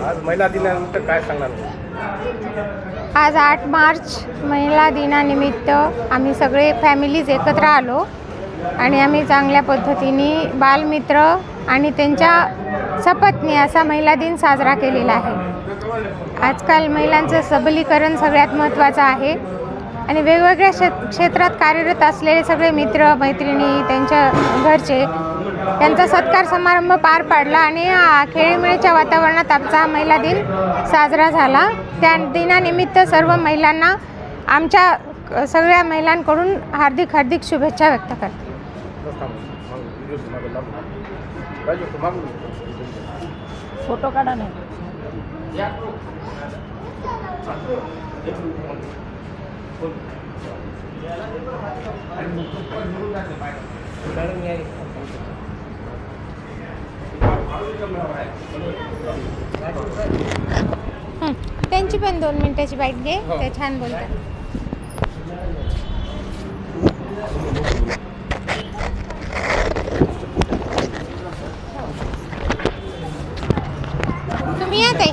आज महिला दिनानिमित्त काय सांगणार? आज 8 मार्च महिला दिनानिमित्त आम्ही सगळे फॅमिलीज एकत्र आलो आणि आम्ही चांगल्या पद्धतीने बालमित्र आणि त्यांच्या सपत्नी असा महिला दिन साजरा केलेला आहे। आजकाल महिलांचं सबलीकरण सगळ्यात महत्त्वाचं आहे आणि वेगवेगळ्या क्षेत्रात कार्यरत असलेले सगळे मित्र मैत्रिणी त्यांच्या घरचे यांचा सत्कार समारंभ पार पाडला आणि खेळीमेळीच्या वातावरणात आमचा महिला दिन साजरा झाला। त्या दिनानिमित्त सर्व महिलांना आमच्या सगळ्या महिलांकडून हार्दिक हार्दिक शुभेच्छा व्यक्त करते। फोटो काढा नाही। त्यांची पण 2 मिनिटाची बाईट घे, ते छान बोलतात। तुम्ही या ताई।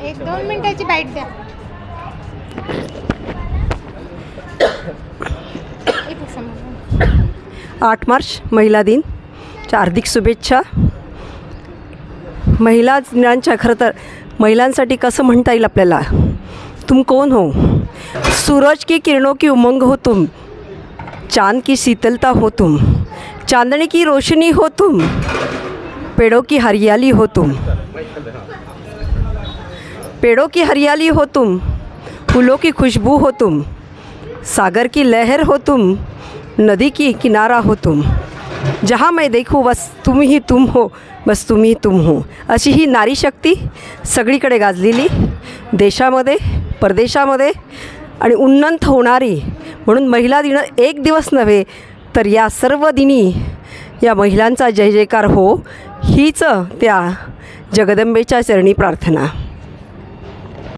1-2 मिनिटाची बाईट द्या। 8 मार्च महिला दिन हार्दिक शुभेच्छा। महिला दिनांच्या खरं तर महिलांसाठी कसं म्हणता येईल आपल्याला, तुम कौन हो, सूरज की किरणों की उमंग हो तुम, चांद की शीतलता हो तुम, चांदनी की रोशनी हो तुम, पेड़ों की हरियाली हो तुम, पेड़ों की हरियाली हो तुम, फूलों की खुशबू हो तुम, सागर की लहर हो तुम, नदी की किनारा हो तुम, जहाँ मैं देखूँ बस तुम ही तुम हो, बस तुम ही तुम हो, अशी ही नारी शक्ती सगळीकडे गाजलेली, देशामध्ये परदेशामध्ये आणि उन्नत होणारी। म्हणून महिला दिन एक दिवस नव्हे तर या सर्व दिनी या महिलांचा जय जयकार हो, हीच त्या जगदंबेच्या चरणी प्रार्थना।